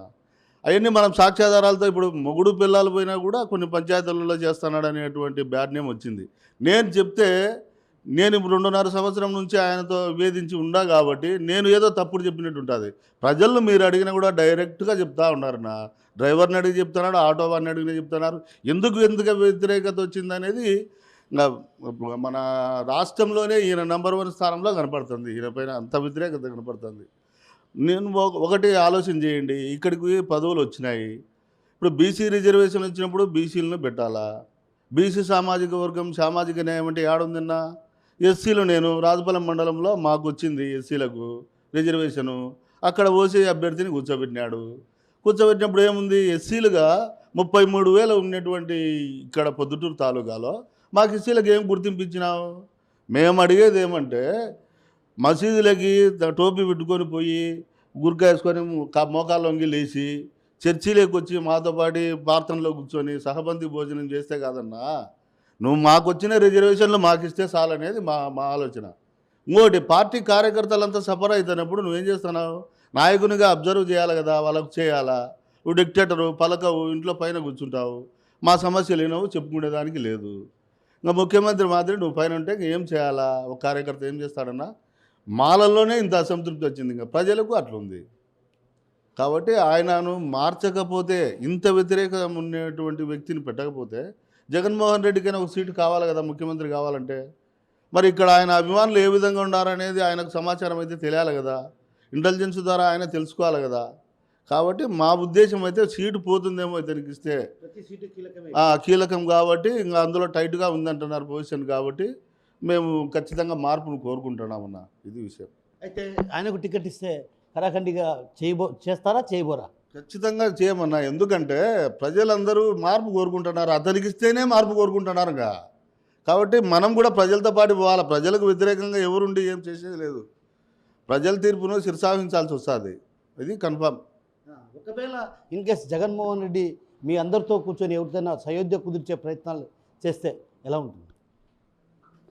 అవన్నీ మనం సాక్ష్యాధారాలతో ఇప్పుడు మొగుడు పిల్లలు పోయినా కూడా కొన్ని పంచాయతీలలో చేస్తున్నాడు అనేటువంటి బ్యాడ్ నేమ్ వచ్చింది. నేను చెప్తే నేను 2.5 సంవత్సరం నుంచి ఆయనతో విభేదించి ఉన్నా కాబట్టి నేను ఏదో తప్పుడు చెప్పినట్టు ఉంటుంది. ప్రజలను మీరు అడిగినా కూడా డైరెక్ట్గా చెప్తా ఉన్నారన్న. డ్రైవర్ని అడిగి చెప్తున్నాడు, ఆటో వాడిని అడిగినా చెప్తున్నారు. ఎందుకు వ్యతిరేకత వచ్చిందనేది మన రాష్ట్రంలోనే ఈయన నెంబర్ 1 స్థానంలో కనపడుతుంది. ఈయన పైన అంత వ్యతిరేకత కనపడుతుంది. నేను ఒకటి ఆలోచన చేయండి, ఇక్కడికి పదవులు వచ్చినాయి. ఇప్పుడు బీసీ రిజర్వేషన్ వచ్చినప్పుడు బీసీలను పెట్టాలా? బీసీ సామాజిక వర్గం సామాజిక న్యాయం అంటే ఏడుందన్నా? ఎస్సీలు నేను రాజపాలెం మండలంలో మాకు వచ్చింది ఎస్సీలకు రిజర్వేషను. అక్కడ ఓసీ అభ్యర్థిని కూర్చోబెట్టినప్పుడు ఏముంది, ఎస్సీలుగా 33,000 ఉన్నటువంటి ఇక్కడ పొద్దుటూరు తాలూకాలో మాకు ఎస్సీలకు ఏం గుర్తింపించినావు? మేము అడిగేది ఏమంటే మసీదులకి టోపీ పెట్టుకొని పోయి గుర్కా వేసుకొని మోకాళ్ళు వంగి లేచి చర్చిలోకి వచ్చి మాతో పాటు ప్రార్థనలో కూర్చొని సహబంతి భోజనం చేస్తే కాదన్నా, నువ్వు మాకు వచ్చిన రిజర్వేషన్లు మాకు ఇస్తే చాలనేది మా ఆలోచన. ఇంకోటి, పార్టీ కార్యకర్తలంతా సఫర్ అవుతున్నప్పుడు నువ్వేం చేస్తున్నావు? నాయకునిగా అబ్జర్వ్ చేయాలి కదా, వాళ్ళకు చేయాలా. నువ్వు డిక్టేటరు, పలకవు, ఇంట్లో పైన కూర్చుంటావు, మా సమస్యలు ఏనవు చెప్పుకునేదానికి లేదు. ఇంకా ముఖ్యమంత్రి మాదిరి నువ్వు పైన ఉంటే ఏం చేయాలా, ఒక కార్యకర్త ఏం చేస్తాడన్నా. మాలల్లోనే ఇంత అసంతృప్తి వచ్చింది, ఇంకా ప్రజలకు అట్లుంది. కాబట్టి ఆయనను మార్చకపోతే, ఇంత వ్యతిరేకం ఉన్నటువంటి వ్యక్తిని పెట్టకపోతే, జగన్మోహన్ రెడ్డికైనా ఒక సీటు కావాలి కదా ముఖ్యమంత్రి కావాలంటే. మరి ఇక్కడ ఆయన అభిమానులు ఏ విధంగా ఉన్నారనేది ఆయనకు సమాచారం అయితే తెలియాలి కదా, ఇంటెలిజెన్స్ ద్వారా ఆయన తెలుసుకోవాలి కదా. కాబట్టి మా ఉద్దేశం అయితే సీటు పోతుందేమో ఇతనికి ఇస్తే, ప్రతి సీటు కీలకమే. కీలకం కాబట్టి, ఇంకా అందులో టైట్గా ఉందంటున్నారు పొజిషన్ కాబట్టి మేము ఖచ్చితంగా మార్పును కోరుకుంటున్నామన్నా. ఇది విషయం. అయితే ఆయనకు టికెట్ ఇస్తే కరాఖండిగా చేస్తారా చేయబోరా? ఖచ్చితంగా చేయమన్నా. ఎందుకంటే ప్రజలందరూ మార్పు కోరుకుంటున్నారు, అతనికి ఇస్తేనే మార్పు కోరుకుంటున్నారు ఇంకా. కాబట్టి మనం కూడా ప్రజలతో పాటు పోవాలి. ప్రజలకు వ్యతిరేకంగా ఎవరుండి ఏం చేసేది లేదు. ప్రజల తీర్పును శిరసావహించాల్సి వస్తుంది, ఇది కన్ఫామ్. ఒకవేళ ఇన్ కేస్ జగన్మోహన్ రెడ్డి మీ అందరితో కూర్చొని ఎవరితోనైనా సయోధ్య కుదిర్చే ప్రయత్నాలు చేస్తే ఎలా ఉంటుంది?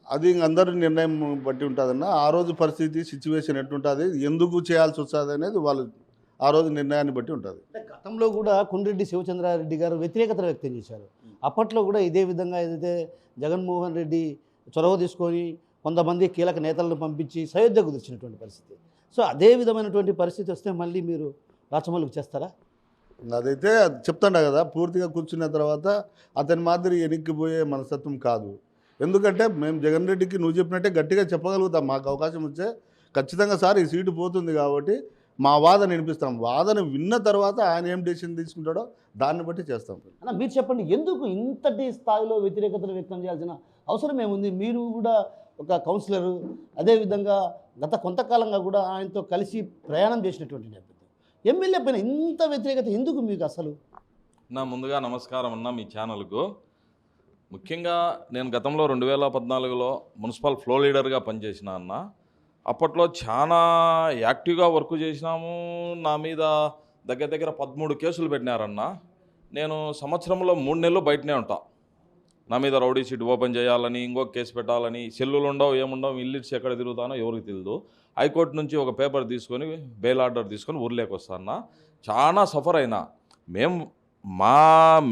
అది ఇంక అందరి నిర్ణయం బట్టి ఉంటుందన్న. ఆ రోజు పరిస్థితి, సిచ్యువేషన్ ఎట్లుంటుంది, ఎందుకు చేయాల్సి వస్తుంది అనేది వాళ్ళు ఆ రోజు నిర్ణయాన్ని బట్టి ఉంటుంది. అంటే గతంలో కూడా కొండ్రెడ్డి శివచంద్రారెడ్డి గారు వ్యతిరేకత వ్యక్తం చేశారు. అప్పట్లో కూడా ఇదే విధంగా ఏదైతే జగన్మోహన్ రెడ్డి చొరవ తీసుకొని కొంతమంది కీలక నేతలను పంపించి సయోధ్య కుదిర్చినటువంటి పరిస్థితి. సో అదే విధమైనటువంటి పరిస్థితి వస్తే మళ్ళీ మీరు రాచమల్లుకు చేస్తారా? అదైతే చెప్తాండా కదా, పూర్తిగా కూర్చున్న తర్వాత అతని మాదిరి ఎనిక్కిపోయే మనస్తత్వం కాదు. ఎందుకంటే మేము జగన్ రెడ్డికి నువ్వు చెప్పినట్టే గట్టిగా చెప్పగలుగుతాం. మాకు అవకాశం వచ్చే ఖచ్చితంగా సార్ ఈ సీటు పోతుంది కాబట్టి మా వాదన వినిపిస్తాం. వాదన విన్న తర్వాత ఆయన ఏం డెసిషన్ తీసుకుంటాడో దాన్ని బట్టి చేస్తాం. అన్న మీరు చెప్పండి, ఎందుకు ఇంతటి స్థాయిలో వ్యతిరేకతను వ్యక్తం చేయాల్సిన అవసరం ఏముంది? మీరు కూడా ఒక కౌన్సిలరు, అదేవిధంగా గత కొంతకాలంగా కూడా ఆయనతో కలిసి ప్రయాణం చేసినటువంటి నేపథ్యం, ఎమ్మెల్యే పైన ఇంత వ్యతిరేకత ఎందుకు మీకు అసలు? ముందుగా నమస్కారం అన్న మీ ఛానల్కు. ముఖ్యంగా నేను గతంలో 2014లో మున్సిపల్ ఫ్లో లీడర్గా పనిచేసిన అన్న. అప్పట్లో చాలా యాక్టివ్గా వర్క్ చేసినాము. నా మీద దగ్గర దగ్గర 13 కేసులు పెట్టినారన్న. నేను సంవత్సరంలో 3 నెలలు బయటనే ఉంటా. నా మీద రౌడీ షీట్ ఓపెన్ చేయాలని, ఇంకొక కేసు పెట్టాలని, సెల్లులు ఉండవు, ఏముండవు, ఇల్లిట్స్ ఎక్కడ తిరుగుతానో ఎవరికి తెలియదు. హైకోర్టు నుంచి ఒక పేపర్ తీసుకొని బెయిల్ ఆర్డర్ తీసుకొని ఊర్లోకి వస్తాను. చాలా సఫర్ అయినా. మా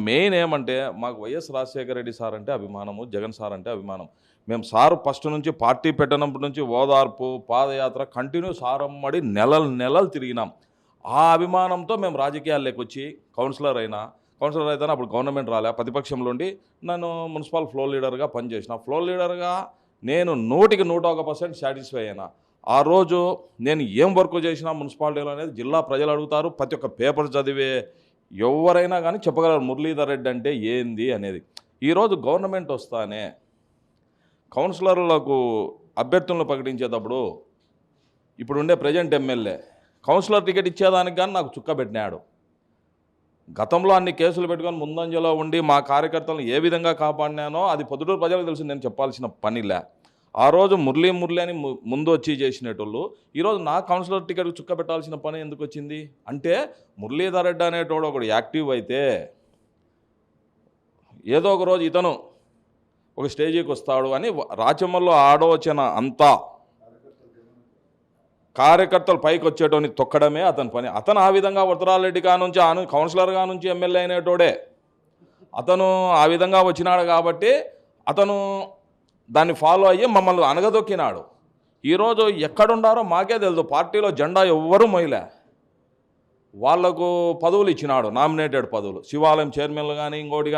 మెయిన్ ఏమంటే మాకు వైఎస్ రాజశేఖర రెడ్డి సార్ అంటే అభిమానము, జగన్ సార్ అంటే అభిమానం. మేము సార్ ఫస్ట్ నుంచి పార్టీ పెట్టినప్పటి నుంచి ఓదార్పు, పాదయాత్ర కంటిన్యూ సారమ్మడి నెలలు తిరిగినాం. ఆ అభిమానంతో మేము రాజకీయాల్లోకి వచ్చి కౌన్సిలర్ అయినా అప్పుడు గవర్నమెంట్ రాలే, ప్రతిపక్షంలో ఉండి నన్ను మున్సిపల్ ఫ్లో లీడర్గా పనిచేసిన. ఫ్లో లీడర్గా నేను 100% సాటిస్ఫై అయినా. ఆ రోజు నేను ఏం వర్క్ చేసినా మున్సిపాలిటీలో అనేది జిల్లా ప్రజలు అడుగుతారు. ప్రతి ఒక్క పేపర్ చదివే ఎవరైనా కానీ చెప్పగలరు మురళీధర్ రెడ్డి అంటే ఏంది అనేది. ఈరోజు గవర్నమెంట్ వస్తానే కౌన్సిలర్లకు అభ్యర్థులను ప్రకటించేటప్పుడు ఇప్పుడుండే ప్రజెంట్ ఎమ్మెల్యే కౌన్సిలర్ టికెట్ ఇచ్చేదానికి కానీ నాకు చుక్క పెట్టినాడు. గతంలో అన్ని కేసులు పెట్టుకొని ముందంజలో ఉండి మా కార్యకర్తలను ఏ విధంగా కాపాడినానో అది పొద్దుటూరు ప్రజలకు తెలుసు, నేను చెప్పాల్సిన పనిలే. ఆ రోజు మురళీ అని ముందు వచ్చి చేసినటోళ్ళు ఈరోజు నా కౌన్సిలర్ టికెట్ చుక్క పెట్టాల్సిన పని ఎందుకు వచ్చింది అంటే, మురళీధర్ రెడ్డి అనేటోడు ఒకడు యాక్టివ్ అయితే ఏదో ఒక రోజు ఇతను ఒక స్టేజీకి వస్తాడు అని రాచమల్లో ఆడవచ్చిన అంతా కార్యకర్తలు పైకి వచ్చేటోని తొక్కడమే అతని పని. అతను ఆ విధంగా వరదరాజరెడ్డి నుంచి కౌన్సిలర్గా నుంచి ఎమ్మెల్యే అయినటోడే. అతను ఆ విధంగా వచ్చినాడు కాబట్టి అతను దాన్ని ఫాలో అయ్యి మమ్మల్ని అనగదొక్కినాడు. ఈరోజు ఎక్కడున్నారో మాకే తెలుసు. పార్టీలో జెండా ఎవ్వరూ మొయ్యలే. వాళ్లకు పదవులు ఇచ్చినాడు, నామినేటెడ్ పదవులు. శివాలయం చైర్మన్లు కానీ ఇంకోటి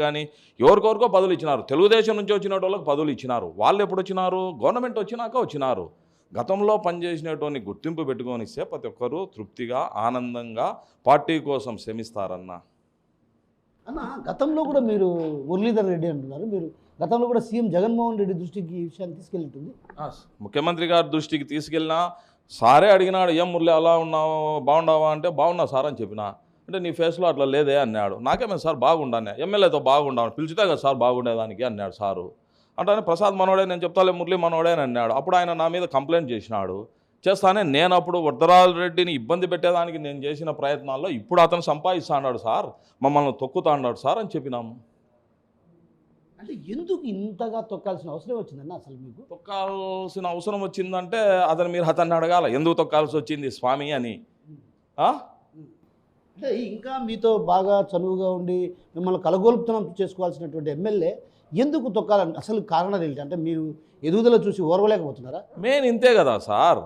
కానీ ఎవరికొరకో పదవులు ఇచ్చినారు. తెలుగుదేశం నుంచి వచ్చిన వాళ్ళకి పదవులు ఇచ్చినారు. వాళ్ళు ఎప్పుడు వచ్చినారు? గవర్నమెంట్ వచ్చినాక వచ్చినారు. గతంలో పనిచేసినటువంటి గుర్తింపు పెట్టుకొని ఇస్తే ప్రతి ఒక్కరూ తృప్తిగా ఆనందంగా పార్టీ కోసం శ్రమిస్తారన్న. అన్న గతంలో కూడా మీరు మురళీధర్ రెడ్డి అంటున్నారు, మీరు గతంలో కూడా సీఎం జగన్మోహన్ రెడ్డి దృష్టికి ఈ విషయాన్ని తీసుకెళ్ళింటుంది. ముఖ్యమంత్రి గారి దృష్టికి తీసుకెళ్ళినా సారే అడిగినాడు, ఏం మురళి అలా ఉన్నావు, బాగున్నావా అంటే బాగున్నా సార్ అని చెప్పిన. అంటే నీ ఫేస్లో అట్లా లేదే అన్నాడు. నాకేమే సార్ బాగుండానే, ఎమ్మెల్యేతో బాగుండాను, పిలిచితే కదా సార్ బాగుండేదానికి అన్నాడు సారు. అంటే ప్రసాద్ మనోడే, నేను చెప్తాలే మురళి మనోడే అని అన్నాడు. అప్పుడు ఆయన నా మీద కంప్లైంట్ చేసినాడు. చేస్తానే నేను అప్పుడు వరదరాజరెడ్డిని ఇబ్బంది పెట్టేదానికి నేను చేసిన ప్రయత్నాల్లో ఇప్పుడు అతను సంపాదిస్తా అన్నాడు సార్, మమ్మల్ని తొక్కుతా అన్నాడు సార్ అని చెప్పినాము. అంటే ఎందుకు ఇంతగా తొక్కాల్సిన అవసరం వచ్చిందన్న అసలు మీకు? తొక్కాల్సిన అవసరం వచ్చిందంటే మీరు అతన్ని అడగాల ఎందుకు తొక్కాల్సి వచ్చింది స్వామి అని. ఆ? అంటే ఇంకా మీతో బాగా చనువుగా ఉండి మిమ్మల్ని కలగొల్పుతనం చేసుకోవాల్సినటువంటి ఎమ్మెల్యే ఎందుకు తొక్కాలని అసలు కారణాలు ఏంటి? అంటే మీరు ఎదుగుదల చూసి ఓర్వలేకపోతున్నారా? మెయిన్ ఇంతే కదా సార్.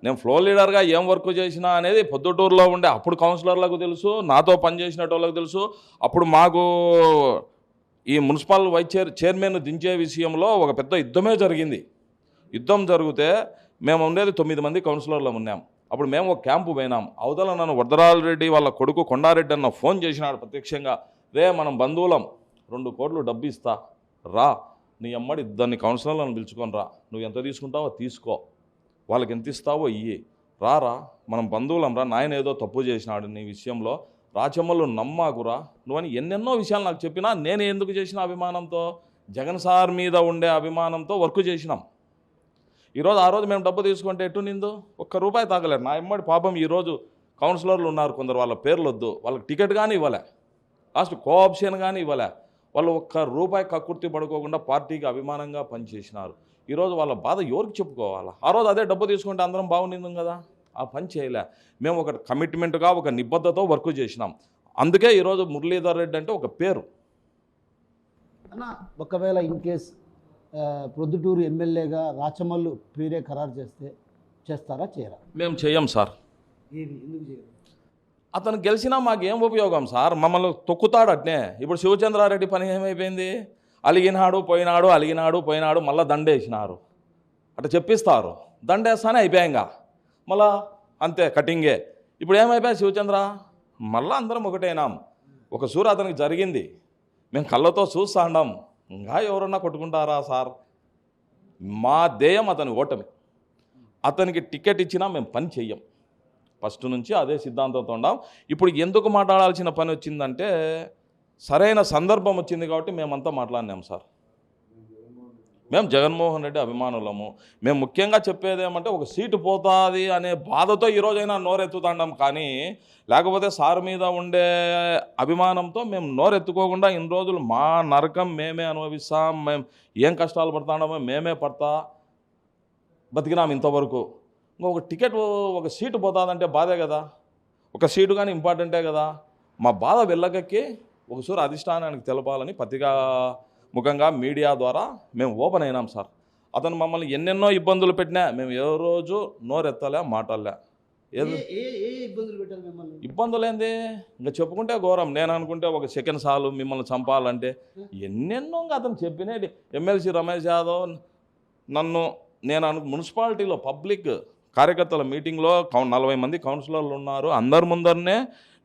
నేను ఫ్లో లీడర్గా ఏం వర్క్ చేసినా అనేది పొద్దుటూరులో ఉండే అప్పుడు కౌన్సిలర్లకు తెలుసు, నాతో పనిచేసినట్టు తెలుసు. అప్పుడు మాకు ఈ మున్సిపల్ చైర్మన్ దించే విషయంలో ఒక పెద్ద యుద్ధమే జరిగింది. యుద్ధం జరిగితే మేము ఉండేది 9 మంది కౌన్సిలర్లు ఉన్నాం. అప్పుడు మేము ఒక క్యాంపు పోయినాం. అవతల నన్ను వరదరాజు రెడ్డి వాళ్ళ కొడుకు కొండారెడ్డి అన్న ఫోన్ చేసినాడు ప్రత్యక్షంగా, రే మనం బంధువులం 2 కోట్లు డబ్బు ఇస్తా రా, నీ అమ్మడి దాన్ని కౌన్సిలర్లను పిలుచుకొని రా, నువ్వు ఎంత తీసుకుంటావో తీసుకో, వాళ్ళకి ఎంత ఇస్తావో ఇయ్యి, రారా మనం బంధువులం రా, నాయన ఏదో తప్పు చేసినాడు నీ విషయంలో, రాచమ్మలు నమ్మాకురా నువ్వని ఎన్నెన్నో విషయాలు నాకు చెప్పినా నేను ఎందుకు చేసిన అభిమానంతో, జగన్ సార్ మీద ఉండే అభిమానంతో వర్క్ చేసినాం. ఈరోజు ఆ రోజు మేము డబ్బు తీసుకుంటే ఎటు నిందు ₹1 తాగలేరు. నా ఎమ్మడి పాపం ఈరోజు కౌన్సిలర్లు ఉన్నారు కొందరు, వాళ్ళ పేర్లు వద్దు, వాళ్ళకి టికెట్ కానీ ఇవ్వలే, లాస్ట్ కోఆప్షన్ కానీ ఇవ్వలే. వాళ్ళు ₹1 కక్కుర్తి పడుకోకుండా పార్టీకి అభిమానంగా పనిచేసినారు. ఈరోజు వాళ్ళ బాధ ఎవరికి చెప్పుకోవాలా? ఆ రోజు అదే డబ్బు తీసుకుంటే అందరం బాగుండింది కదా, ఆ పని చేయలే. మేము ఒక కమిట్మెంట్గా ఒక నిబద్ధతతో వర్క్ చేసినాం. అందుకే ఈరోజు మురళీధర్ రెడ్డి అంటే ఒక పేరు. అన్న ఒకవేళ ఇన్ కేస్ ప్రొద్దుటూరు ఎమ్మెల్యేగా రాచమల్లు పేరే ఖరారు చేస్తారా చేయరా? మేము చెయ్యం సార్. ఎందుకు చేయరు? అతను గెలిచినా మాకేం ఉపయోగం సార్? మమ్మల్ని తొక్కుతాడు అట్నే. ఇప్పుడు శివచంద్రారెడ్డి పని ఏమైపోయింది? అలిగినాడు పోయినాడు మళ్ళీ దండేసినారు, అట్లా చెప్పిస్తారు. దండేస్తానే అయిపోయాక మళ్ళా అంతే కటింగే. ఇప్పుడు ఏమైపోయా శివచంద్ర? మళ్ళీ అందరం ఒకటేనాం. ఒక సూరు అతనికి జరిగింది, మేము కళ్ళతో చూస్తాండాం. ఇంకా ఎవరన్నా కొట్టుకుంటారా సార్? మా ధ్యేయం అతని ఓటమి. అతనికి టికెట్ ఇచ్చినా మేము పని చెయ్యం. ఫస్ట్ నుంచి అదే సిద్ధాంతంతో ఉన్నాం. ఇప్పుడు ఎందుకు మాట్లాడాల్సిన పని వచ్చిందంటే సరైన సందర్భం వచ్చింది కాబట్టి మేమంతా మాట్లాడినాం సార్. మేము జగన్మోహన్ రెడ్డి అభిమానులము. మేము ముఖ్యంగా చెప్పేది ఏమంటే ఒక సీటు పోతుంది అనే బాధతో ఈరోజైనా నోరెత్తుతాండాం, కానీ లేకపోతే సార్ మీద ఉండే అభిమానంతో మేము నోరెత్తుకోకుండా ఇన్ని రోజులు మా నరకం మేమే అనుభవిస్తాం, మేము ఏం కష్టాలు పడతాడమో మేమే పడతా బతికినాం ఇంతవరకు. ఇంకొక టికెట్ ఒక సీటు పోతుందంటే బాధే కదా, ఒక సీటు కానీ ఇంపార్టెంటే కదా. మా బాధ వెళ్ళకెక్కి ఒకసారి అధిష్టానానికి తెలపాలని పత్రికా ముఖంగా మీడియా ద్వారా మేము ఓపెన్ అయినాం సార్. అతను మమ్మల్ని ఎన్నెన్నో ఇబ్బందులు పెట్టినా మేము ఏ రోజు నోరెత్తలే మాటలే. ఇబ్బందులు పెట్టారు మిమ్మల్ని? ఇబ్బందులు ఏంది ఇంకా చెప్పుకుంటే ఘోరం. నేను అనుకుంటే ఒక సెకండ్ సార్లు మిమ్మల్ని చంపాలంటే ఎన్నెన్నో అతను చెప్పినేది. ఎమ్మెల్సీ రమేష్ యాదవ్ నన్ను నేను మున్సిపాలిటీలో పబ్లిక్ కార్యకర్తల మీటింగ్లో 40 మంది కౌన్సిలర్లు ఉన్నారు, అందరి ముందరనే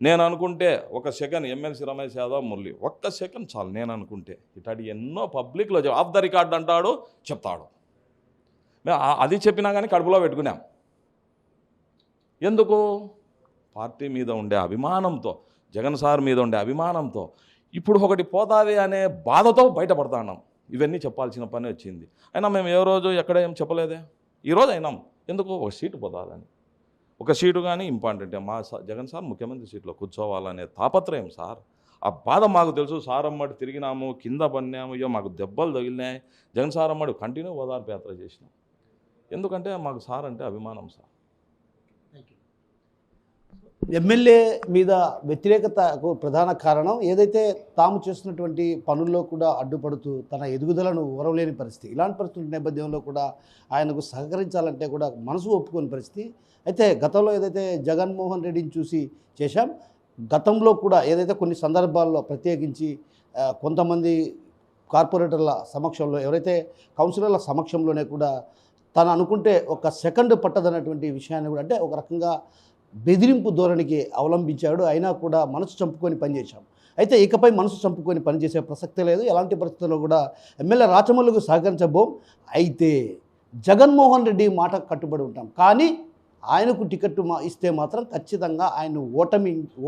నేను అనుకుంటే ఒక సెకండ్ ఎమ్మెల్సీ రమేష్ యాదవ్ మురళి ఒక్క సెకండ్ చాలు నేను అనుకుంటే. ఇట్లాంటి ఎన్నో పబ్లిక్లో ఆఫ్ ద రికార్డ్ అంటాడు, చెప్తాడు. మేము అది చెప్పినా కానీ కడుపులో పెట్టుకున్నాం. ఎందుకు? పార్టీ మీద ఉండే అభిమానంతో, జగన్ సార్ మీద ఉండే అభిమానంతో. ఇప్పుడు ఒకటి పోతుంది అనే బాధతో బయటపడతాన్నాం. ఇవన్నీ చెప్పాల్సిన పని వచ్చింది. అయినా మేము ఏ రోజు ఎక్కడ ఏం చెప్పలేదే. ఈరోజు అయినాం. ఎందుకు? ఒక సీటు పోతుందని. ఒక సీటు కానీ ఇంపార్టెంటే. మా జగన్ సార్ ముఖ్యమంత్రి సీట్లో కూర్చోవాలనే తాపత్రయం సార్. ఆ బాధ మాకు తెలుసు. సార్ అమ్మడి తిరిగినాము, కింద పడినాము, అయ్యో మాకు దెబ్బలు తగిలినాయి. జగన్ సార్ అమ్మడి కంటిన్యూ ఓదార్పు యాత్ర చేసినాం. ఎందుకంటే మాకు సార్ అంటే అభిమానం సార్. ఎమ్మెల్యే మీద వ్యతిరేకతకు ప్రధాన కారణం ఏదైతే తాము చేస్తున్నటువంటి పనుల్లో కూడా అడ్డుపడుతూ తన ఎదుగుదలను ఓరవలేని పరిస్థితి. ఇలాంటి పరిస్థితుల నేపథ్యంలో కూడా ఆయనకు సహకరించాలంటే కూడా మనసు ఒప్పుకోని పరిస్థితి. అయితే గతంలో ఏదైతే జగన్మోహన్ రెడ్డిని చూసి చేశాం, గతంలో కూడా ఏదైతే కొన్ని సందర్భాల్లో ప్రత్యేకించి కొంతమంది కార్పొరేటర్ల సమక్షంలో, ఎవరైతే కౌన్సిలర్ల సమక్షంలోనే కూడా తను అనుకుంటే ఒక సెకండ్ పట్టదన్నటువంటి విషయాన్ని కూడా, అంటే ఒక రకంగా బెదిరింపు ధోరణికి అవలంబించాడు. అయినా కూడా మనసు చంపుకొని పనిచేశాం. అయితే ఇకపై మనసు చంపుకొని పనిచేసే ప్రసక్తే లేదు. ఎలాంటి పరిస్థితుల్లో కూడా ఎమ్మెల్యే రాచమల్లుకు సహకరించబోం. అయితే జగన్మోహన్ రెడ్డి మాట కట్టుబడి ఉంటాం, కానీ ఆయనకు టికెట్ ఇస్తే మాత్రం ఖచ్చితంగా ఆయన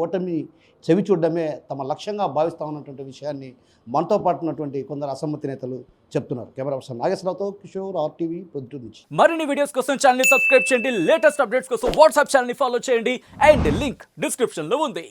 ఓటమి చెవి చూడడమే తమ లక్ష్యంగా భావిస్తా ఉన్నటువంటి విషయాన్ని మనతో పాటు ఉన్నటువంటి కొందరు అసమ్మతి నేతలు చెప్తున్నారు. కెమెరా పర్సన్ నాగేశ్వరరావుతో కిషోర్, RTV, పొద్దుటూరు నుంచి. మరిన్ని వీడియోస్ కోసం ఛానల్ ని సబ్స్క్రైబ్ చేయండి, లేటెస్ట్ అప్డేట్స్ కోసం వాట్సాప్ ఛానల్ ని ఫాలో చేయండి, అండ్ లింక్ డిస్క్రిప్షన్ లో ఉంది.